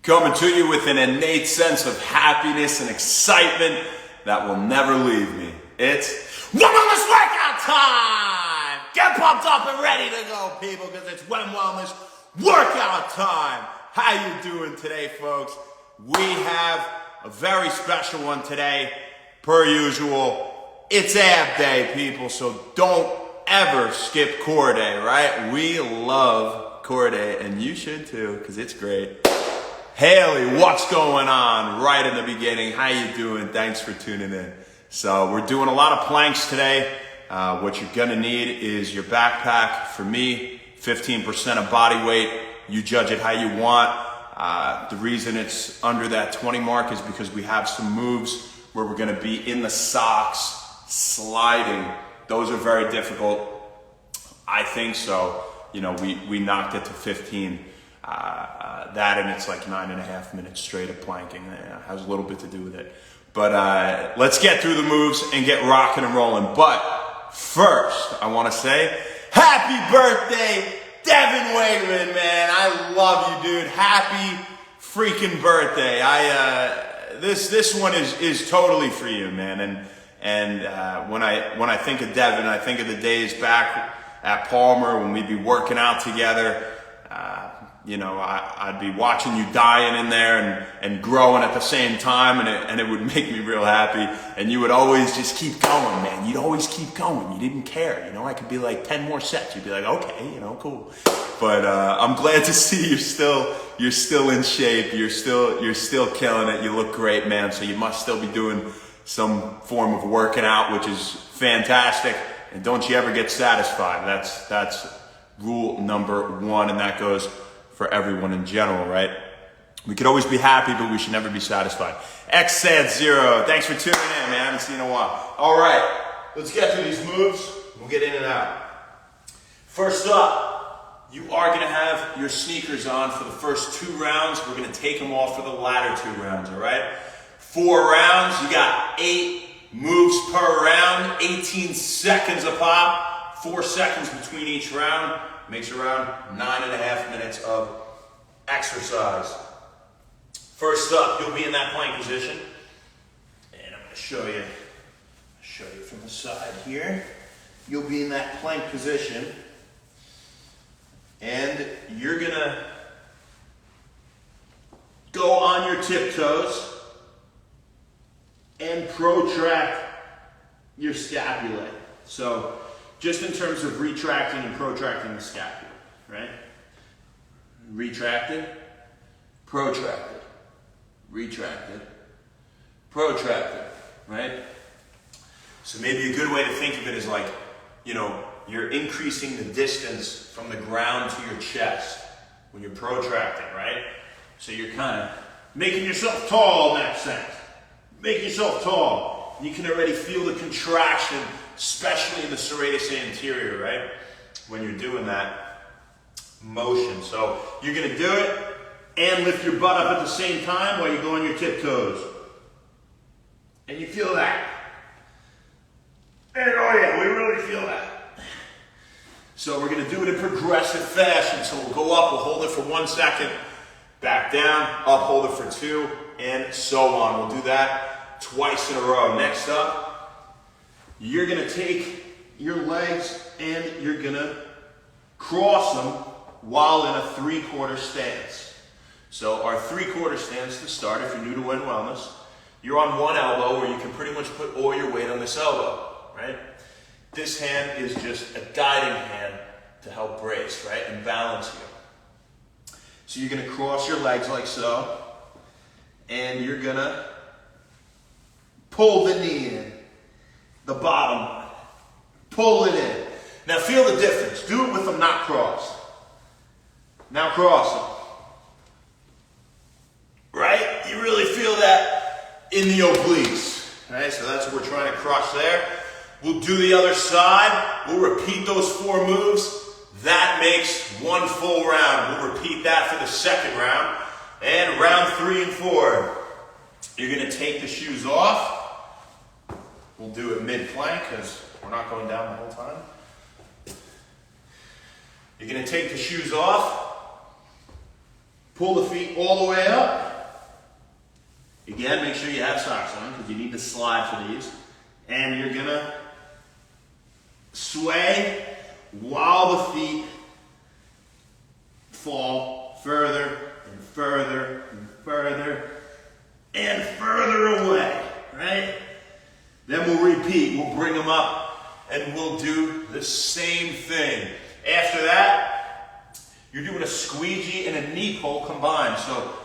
coming to you with an innate sense of happiness and excitement that will never leave me. It's Wellness Workout time! Get pumped up and ready to go, people, because it's Wellness Workout time. How you doing today, folks? We have a very special one today, per usual. It's ab day, people, so don't ever skip core day, right? We love core day, and you should too, because it's great. Haley, what's going on right in the beginning? How you doing? Thanks for tuning in. So we're doing a lot of planks today. What you're gonna need is your backpack. For me, 15% of body weight. You judge it how you want. The reason it's under that 20 mark is because we have some moves where we're gonna be in the socks, sliding. Those are very difficult. I think so. You know, we knocked it to 15. That and it's like 9.5 minutes straight of planking. It has a little bit to do with it. But let's get through the moves and get rocking and rolling. But first, I want to say, happy birthday, Devin Wegman, man. I love you, dude. Happy freaking birthday. This one is totally for you, man. And when I think of Devin, I think of the days back at Palmer when we'd be working out together. You know, I'd be watching you dying in there and growing at the same time, and it would make me real happy. And you would always just keep going, man. You'd always keep going. You didn't care. You know, I could be like 10 more sets. You'd be like, okay, you know, cool. But I'm glad to see you're still in shape. You're still killing it. You look great, man. So you must still be doing some form of working out, which is fantastic. And don't you ever get satisfied. That's rule number one, and that goes for everyone in general, right? We could always be happy, but we should never be satisfied. X said 0. Thanks for tuning in, man. I haven't seen you in a while. All right, let's get through these moves. We'll get in and out. First up, you are gonna have your sneakers on for the first 2 rounds. We're gonna take them off for the latter 2 rounds, all right? 4 rounds, you got 8 moves per round, 18 seconds a pop, 4 seconds between each round. Makes around 9.5 minutes of exercise. First up, you'll be in that plank position. And I'm gonna show you from the side here. You'll be in that plank position. And you're gonna go on your tiptoes and protract your scapulae. So just in terms of retracting and protracting the scapula, right? Retracted, protracted, retracted, protracted, right? So maybe a good way to think of it is like, you know, you're increasing the distance from the ground to your chest when you're protracting, right? So you're kind of making yourself tall in that sense. Make yourself tall. You can already feel the contraction, especially in the serratus anterior, right? When you're doing that motion. So you're gonna do it and lift your butt up at the same time while you go on your tiptoes. And you feel that. And oh yeah, we really feel that. So we're gonna do it in progressive fashion. So we'll go up, we'll hold it for 1 second, back down, up, hold it for 2, and so on. We'll do that twice in a row. Next up, you're gonna take your legs and you're gonna cross them while in a 3/4 stance. So our 3/4 stance to start, if you're new to Wend Wellness, you're on one elbow where you can pretty much put all your weight on this elbow, right? This hand is just a guiding hand to help brace, right, and balance you. So you're gonna cross your legs like so, and you're gonna pull the knee in. The bottom one. Pull it in. Now feel the difference. Do it with them not crossed. Now cross them. Right? You really feel that in the obliques. Right? So that's what we're trying to cross there. We'll do the other side. We'll repeat those 4 moves. That makes 1 full round. We'll repeat that for the second round. And round 3 and 4. You're going to take the shoes off. We'll do it mid-plank because we're not going down the whole time. You're going to take the shoes off. Pull the feet all the way up. Again, make sure you have socks on because you need to slide for these. And you're gonna sway while the feet fall further and further and further and further away, right? Then we'll repeat, we'll bring them up and we'll do the same thing. After that, you're doing a squeegee and a knee pull combined. So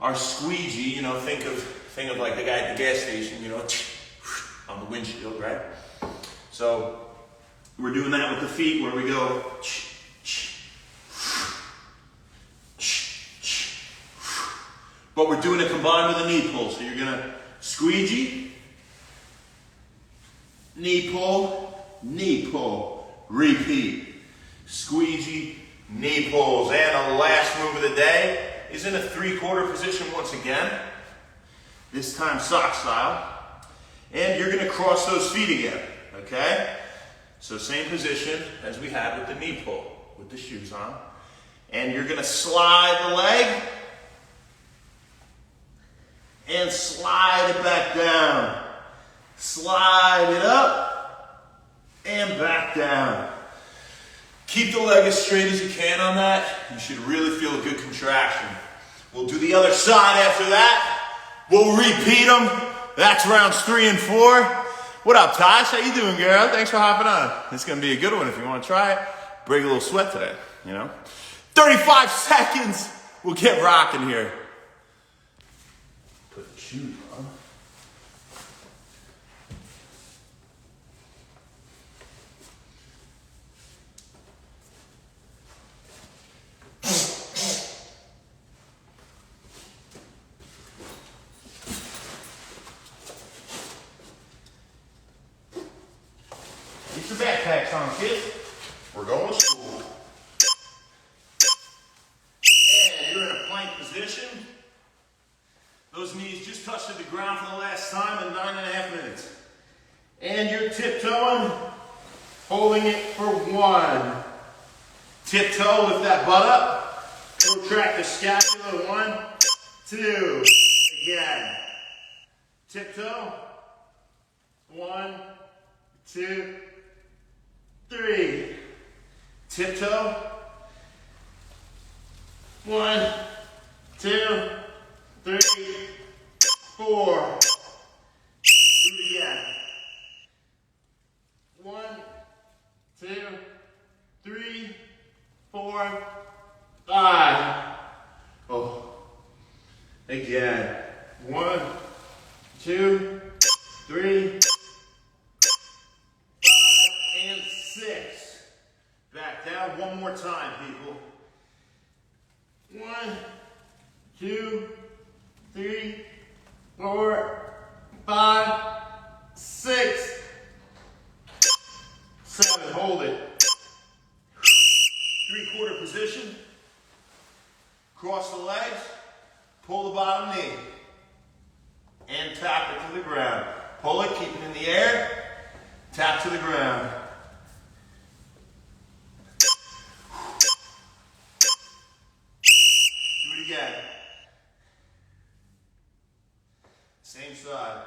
our squeegee, you know, think of like the guy at the gas station, you know, on the windshield, right? So we're doing that with the feet where we go, but we're doing it combined with a knee pull. So you're gonna squeegee, knee pull, repeat. Squeegee, knee pulls. And the last move of the day is in a 3/4 position once again. This time sock style. And you're gonna cross those feet again, okay? So same position as we had with the knee pull, with the shoes on. And you're gonna slide the leg and slide it back down. Slide it up and back down. Keep the leg as straight as you can on that. You should really feel a good contraction. We'll do the other side after that. We'll repeat them. That's rounds 3 and 4. What up, Tosh? How you doing, girl? Thanks for hopping on. It's gonna be a good one if you wanna try it. Break a little sweat today, you know? 35 seconds. We'll get rocking here. Put the shoes on. Get your backpacks on, kids. We're going to school. And you're in a plank position. Those knees just touched the ground for the last time in 9.5 minutes. And you're tiptoeing, holding it for 1. Tiptoe, lift that butt up. Protract the scapula. 1, 2. Again. Tiptoe. 1, 2, 3. Tiptoe. 1, 2, 3, 4. Do it again. 1, 2, 3, 4, 5. Oh. Again. 1, 2, 3, 5, and 6. Back down one more time, people. 1, 2, 3, 4, 5, 6, 7. Hold it. 3/4 position. Cross the legs. Pull the bottom knee. And tap it to the ground. Pull it, keep it in the air. Tap to the ground. Do it again. Same side.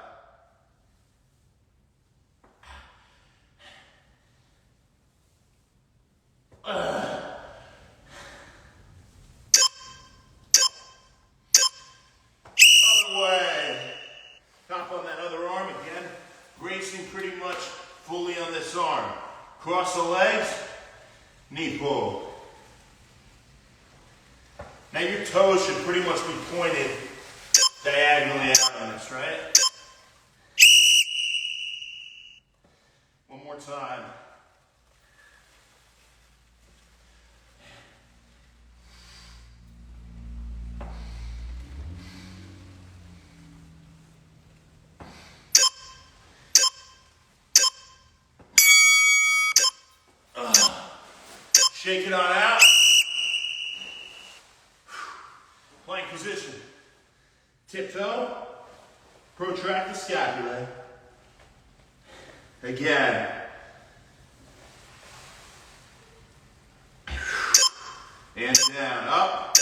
Other way. Hop on that other arm again. Bracing pretty much fully on this arm. Cross the legs. Knee pull. Now your toes should pretty much be pointed diagonally out on this, right? One more time. Shake it on out. Plank position. Tiptoe. Protract the scapula. Again. And down. Up.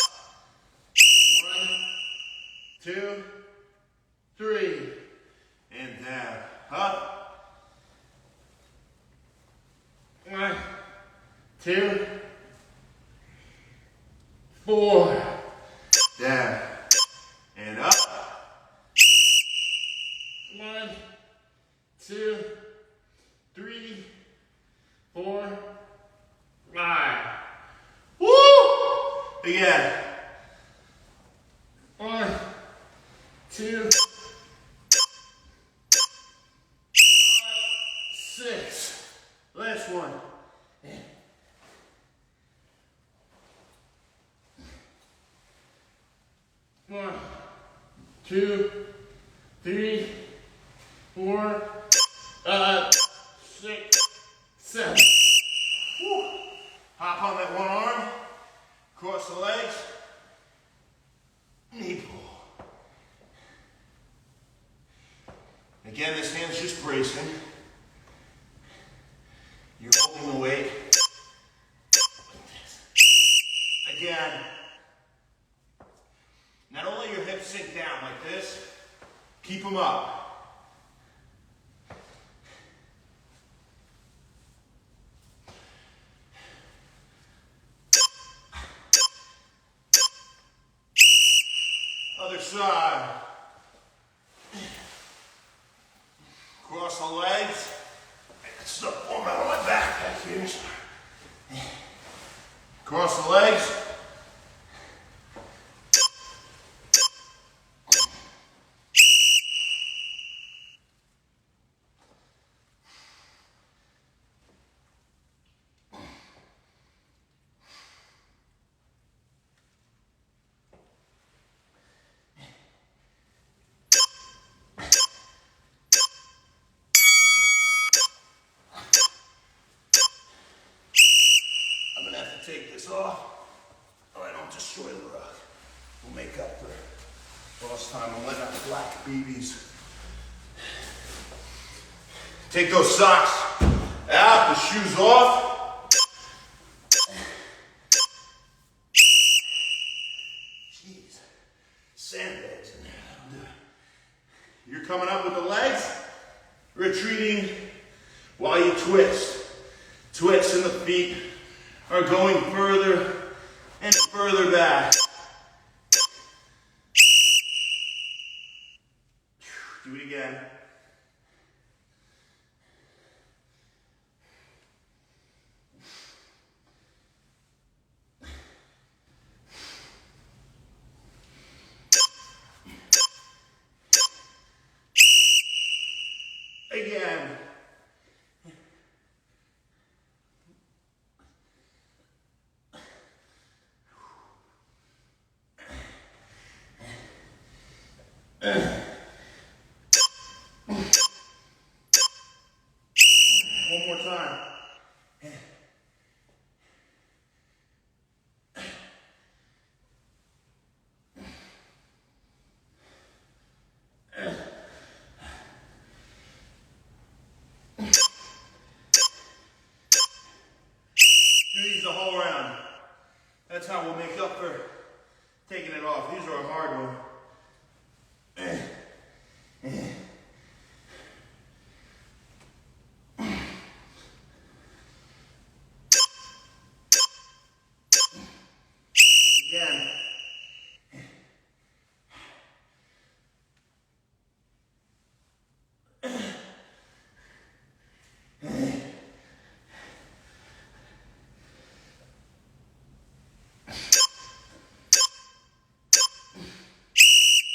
2, 3, and down. Up. 1, 2, 4, down, and up. 1, 2, 3, 4, 5. Woo! Again. 1, 2, 5, 6. Last one. 1, 2, 3, 4, 5, 6, 7. Woo. Hop on that one arm, cross the legs, knee pull. Again, this hand's just bracing. You're holding the weight. Again, not only your hips sink down like this, keep them up. Other side. Cross the legs. That's the format on my back here. Cross the legs. Take this off, or I don't destroy the rug. We'll make up for lost time. I'm letting out the black BBs. Take those socks out, the shoes off. Jeez, sandbags in there. You're coming up with the legs, retreating while you twist. Twists in the feet are going further and further back. Do it again. Again. One more time. Do these the whole round. That's how we'll make up for taking it off. These are a hard one. Again.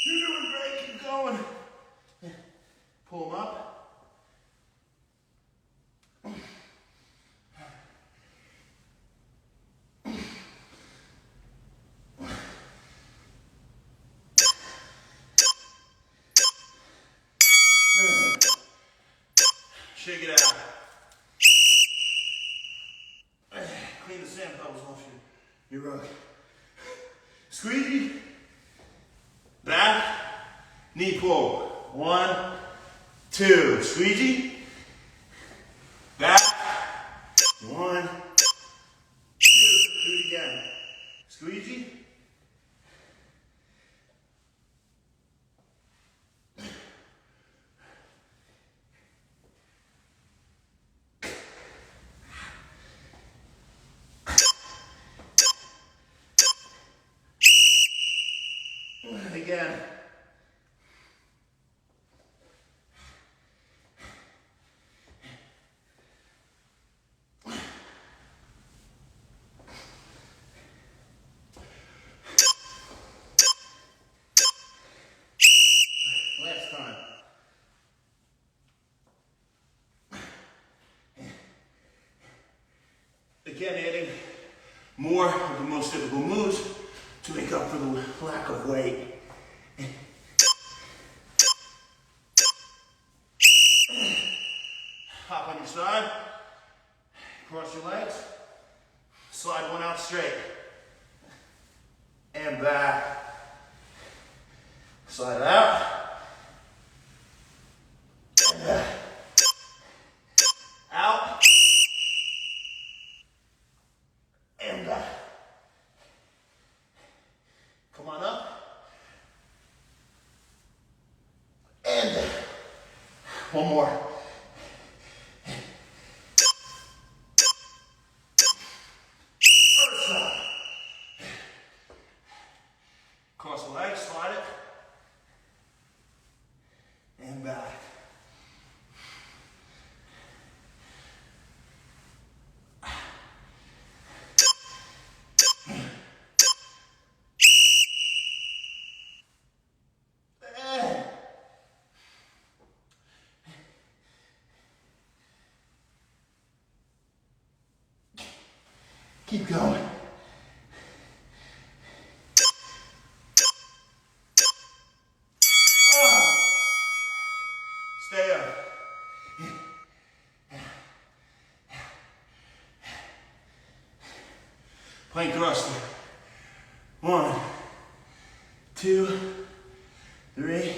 You're doing great, keep going. Pull them up. Shake it out. Clean the sand pebbles off your rug. Squeegee. Back. Knee pull. 1, 2. Squeegee. Back. 1, 2. Do it. again. Squeegee. Again. Last time. Again, adding more of the most difficult moves to make up for the lack of weight. Hop on your side, cross your legs, slide one out straight, and back. Slide out, and back. Out, and back. Come on up, and down. One more. Cross the legs, slide it, and back. Keep going. Stay up. Plank thruster. 1, 2, 3,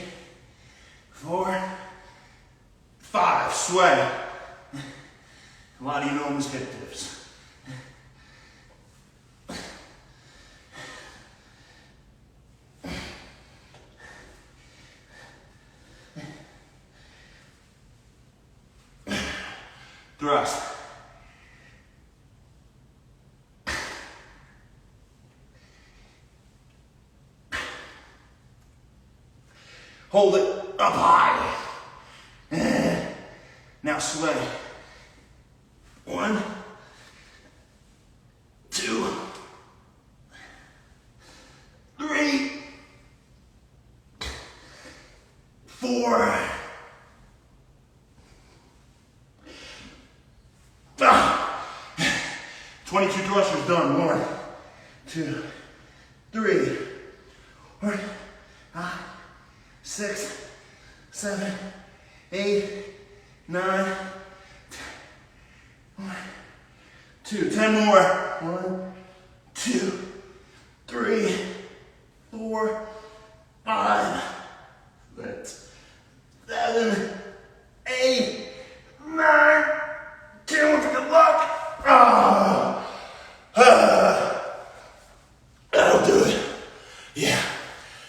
4, 5. Sweat. A lot of you know them as hip dips. Thrust. Hold it up high. Now sway. 1, 2, 3, 4. 22 thrusters done. 1, 2, 3, 4, 5, 6, 7, 8, 9, 10. 1, 2, 10 more. 1, 2, 3, 4, 5, 6, 7, 8, 9, 10. Good luck. That'll do it. Yeah,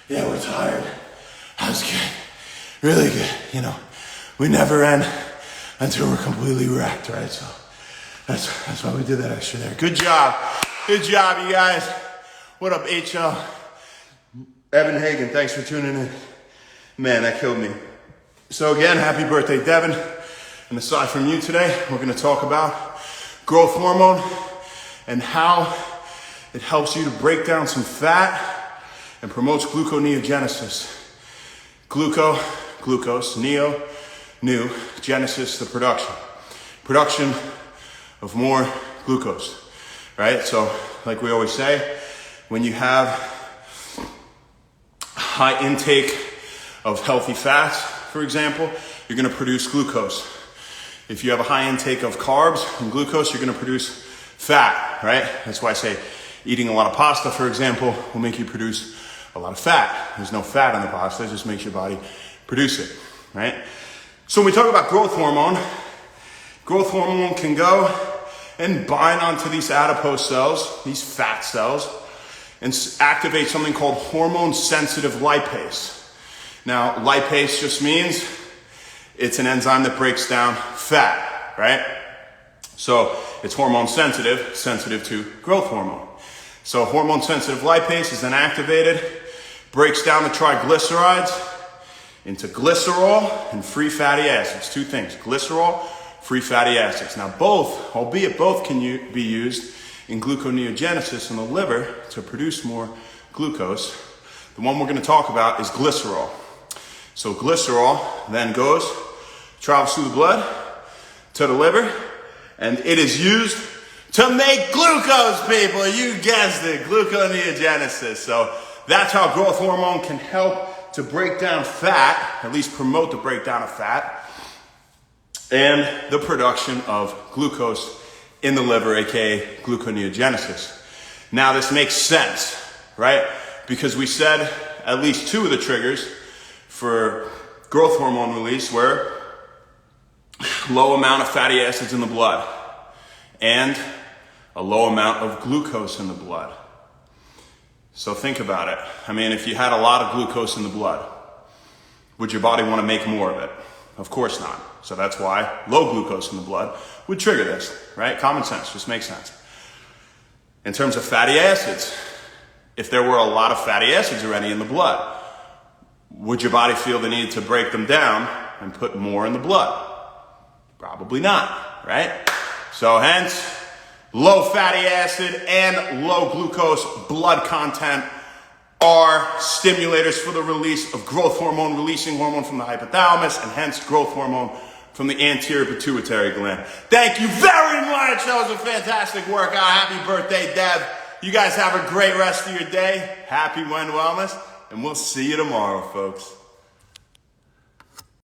we're tired. That was good. Really good. You know, we never end until we're completely wrecked, right? So that's why we did that extra there. Good job. Good job, you guys. What up, HL? Evan Hagen, thanks for tuning in. Man, that killed me. So again, happy birthday, Devin. And aside from you today, we're going to talk about growth hormone and how it helps you to break down some fat and promotes gluconeogenesis. Glucose, new, genesis, the production of more glucose, right? So like we always say, when you have high intake of healthy fats, for example, you're going to produce glucose. If you have a high intake of carbs and glucose, you're going to produce fat, right? That's why I say eating a lot of pasta, for example, will make you produce a lot of fat. There's no fat in the pasta, it just makes your body produce it, right? So when we talk about growth hormone can go and bind onto these adipose cells, these fat cells, and activate something called hormone-sensitive lipase. Now, lipase just means it's an enzyme that breaks down fat, right? So it's hormone sensitive to growth hormone. So hormone sensitive lipase is then activated, breaks down the triglycerides into glycerol and free fatty acids. Two things, glycerol, free fatty acids. Now both, albeit both can be used in gluconeogenesis in the liver to produce more glucose. The one we're going to talk about is glycerol. So glycerol then travels through the blood to the liver, and it is used to make glucose, people. You guessed it, gluconeogenesis. So that's how growth hormone can help to break down fat, at least promote the breakdown of fat, and the production of glucose in the liver, aka gluconeogenesis. Now this makes sense, right? Because we said at least two of the triggers for growth hormone release were low amount of fatty acids in the blood and a low amount of glucose in the blood. So think about it. I mean, if you had a lot of glucose in the blood, would your body want to make more of it? Of course not. So that's why low glucose in the blood would trigger this, right? Common sense, just makes sense. In terms of fatty acids, if there were a lot of fatty acids already in the blood, would your body feel the need to break them down and put more in the blood? Probably not, right? So hence, low fatty acid and low glucose blood content are stimulators for the release of growth hormone, releasing hormone from the hypothalamus, and hence growth hormone from the anterior pituitary gland. Thank you very much. That was a fantastic workout. Happy birthday, Deb. You guys have a great rest of your day. Happy Wend Wellness, and we'll see you tomorrow, folks.